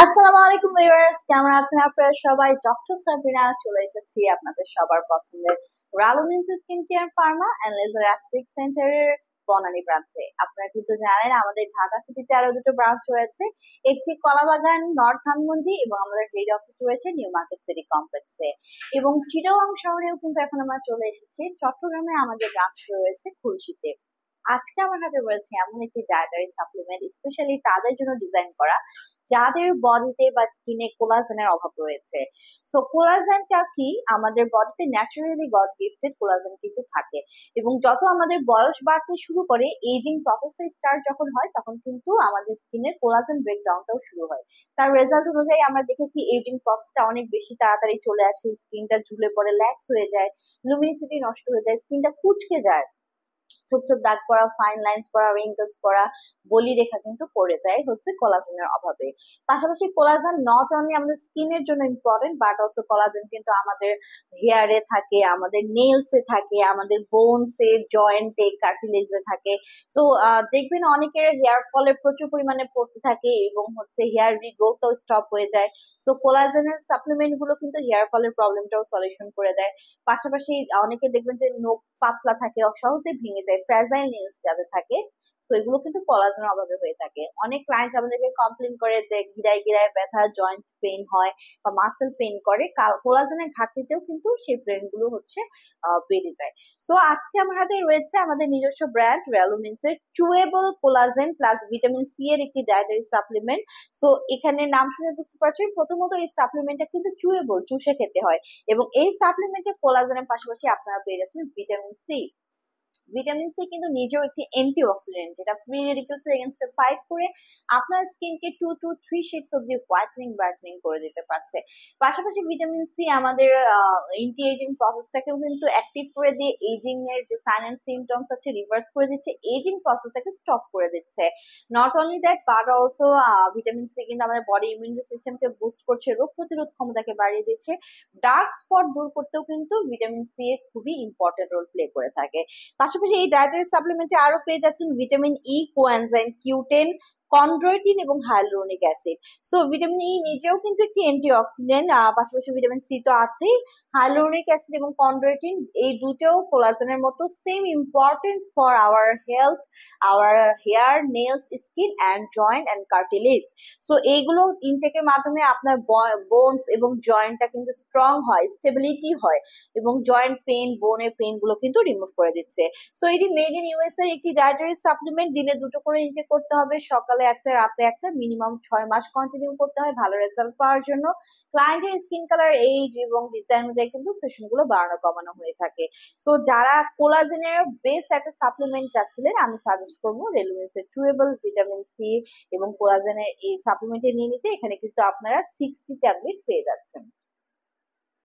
আসসালামু আলাইকুম ভিউয়ার্স, কেমন আছেন আপনারা সবাই? ডক্টর সাবিনা চলে এসেছি আপনাদের সবার পছন্দের Relumins skin care pharma and laser aesthetic সেন্টারের বনানী ব্রাঞ্চে। আপনারা কিন্তু জানেন আমাদের ঢাকা সিটিতে আরো দুটো ব্রাঞ্চ রয়েছে, একটি কলাবাগান নর্থ ধানমন্ডি এবং আমাদের হেড অফিস রয়েছে নিউ মার্কেট সিটি কমপ্লেক্সে। এবং চিটাগং শহরেও কিন্তু এখন আমরা চলে এসেছি। চট্টগ্রামে আমাদের ব্রাঞ্চ রয়েছে খুলশীতে। আজকে আমার হাতে রয়েছে এমন একটি ডায়েটারি সাপ্লিমেন্ট স্পেশালি তাদের জন্য ডিজাইন করা যাদের বডিতে বা স্কিনে কোলাজেনের অভাব রয়েছে। সো কোলাজেনটা কি, আমাদের বডিতে ন্যাচারালি গড গিফটেড কোলাজেন কিন্তু থাকে, এবং যত আমাদের বয়স বাড়তে শুরু করে, এজিং প্রসেসটা স্টার্ট যখন হয় তখন কিন্তু আমাদের স্কিনের কোলাজেন ব্রেকডাউনটাও শুরু হয়। তার রেজাল্ট অনুযায়ী আমরা দেখি কি এজিং প্রসেসটা অনেক বেশি তাড়াতাড়ি চলে আসে, স্কিনটা ঝুলে পড়ে, ল্যাক্স হয়ে যায়, লুমিনিসিটি নষ্ট হয়ে যায়, স্কিনটা কুঁচকে যায়, ছোট ছোট দাগ পড়া, ফাইন লাইন্স পড়া, রিঙ্কলস পড়া, বলি রেখা কিন্তু পড়ে যায় হচ্ছে কোলাজেনের অভাবে। পাশাপাশি কোলাজেন নট অনলি আমাদের স্কিনের জন্য ইম্পর্টেন্ট, বাট অলসো কোলাজেন কিন্তু আমাদের হেয়ারে থাকে, আমাদের নেলসে থাকে, আমাদের বোনসে, জয়েন্টে, কার্টিলেজে থাকে। সো দেখবেন অনেকের হেয়ার ফলে প্রচুর পরিমাণে পড়তে থাকে এবং হচ্ছে হেয়ার রিগ্রোথও স্টপ হয়ে যায়। সো কোলাজেনের সাপ্লিমেন্ট গুলো কিন্তু হেয়ার ফলের প্রবলেমটাও সলিউশন করে দেয়। পাশাপাশি অনেকে দেখবেন যে নখ পাতলা থাকে, সহজে ভেঙে যায়, ফ্র্যাজাইল নেলস যাদের থাকে, সো এগুলো কিন্তু কোলাজেনের অভাবে হয়ে থাকে। অনেক ক্লায়েন্ট আমাদেরকে কমপ্লেন করে যে গিরায় গিরায় ব্যথা, জয়েন্ট পেইন হয় বা মাসেল পেইন করে, কোলাজেনের ঘাটতিতেও কিন্তু সেই পেইন গুলো হচ্ছে বেড়ে যায়। সো আজকে আমার হাতে রয়েছে আমাদের নিজস্ব ব্র্যান্ড রেলুমিন্সের chewable collagen plus vitamin C এর একটি ডায়েটারি সাপ্লিমেন্ট। সো এখানে নাম শুনে বুঝতে পারছেন, প্রথমত এই সাপ্লিমেন্টটা কিন্তু চুয়েবল, চুষে খেতে হয়, এবং এই সাপ্লিমেন্টে কোলাজেনের পাশাপাশি আপনারা পেয়ে যাচ্ছেন ভিটামিন সি। ভিটামিন সি কিন্তু নিজেও একটি অ্যান্টিঅক্সিডেন্ট, যেটা ফ্রি রেডিকেলস এগেইনস্টে ফাইট করে আপনার স্কিনকে 2 to 3 শেডস অব্দি হোয়াইটেনিং ব্রাইটনিং করে দিতে পারছে। পাশাপাশি ভিটামিন সি আমাদের এন্টি এজিং প্রসেসটাকেও কিন্তু অ্যাক্টিভ করে দিয়ে এজিং এর যে সাইন এন্ড সিমটমস আছে রিভার্স করে দিচ্ছে, এজিং প্রসেসটাকে স্টপ করে দিচ্ছে। Not only that but also vitamin C কিন্তু আমাদের বডি ইমিউন সিস্টেমকে বুস্ট করছে, রোগ প্রতিরোধ ক্ষমতাকে বাড়িয়ে দিচ্ছে। ডার্ক স্পট দূর করতেও কিন্তু ভিটামিন সি এর খুবই ইম্পর্টেন্ট রোল প্লে করে থাকে। পাশাপাশি এই ডায়েটারি সাপ্লিমেন্টে আরো পেয়ে যাচ্ছেন ভিটামিন ই, কোএনজাইম কিউ10, কন্ড্রয়েটিন এবং hyaluronic acid. So vitamin E নিজেও কিন্তু একটি অ্যান্টিঅক্সিডেন্ট, পাশাপাশি ভিটামিন সি তো আছেই, হাইলুরোনিক অ্যাসিড এবং কন্ড্রয়েটিন এই দুটোও কোলাজেনের মতো same importance for our health, our hair, nails, skin and joint and cartilage. So এইগুলো ইনটেকের মাধ্যমে আপনার বোনস এবং জয়েন্টটা কিন্তু স্ট্রং হয়, স্টেবিলিটি হয়, এবং জয়েন্ট পেইন, বোনের পেইন গুলো কিন্তু রিমুভ করে দিচ্ছে। সো এটি মেড ইন ইউএসএ একটি ডায়েটারি সাপ্লিমেন্ট, দিনে দুটো করে ইনটেক করতে হবে, সকালে একটা রাতে একটা, মিনিমাম 6 মাস কন্টিনিউ করতে হয় ভালো রেজাল্ট পাওয়ার জন্য। ক্লায়েন্টের স্কিন কালার, এইজ এবং ডিজাইন অনুযায়ী কিন্তু সেশন গুলো বাড়ানো কমানো হয়ে থাকে। সো যারা কোলাজেনের বেস্ট একটা সাপ্লিমেন্ট চাচ্ছিলেন, আমি সাজেস্ট করবো রেলুমিন্সের চুয়েবল ভিটামিন সি এবং কোলাজেনের এই সাপ্লিমেন্টে নিয়ে নিতে। এখানে কিন্তু আপনারা 60 ট্যাবলেট পেয়ে যাচ্ছেন।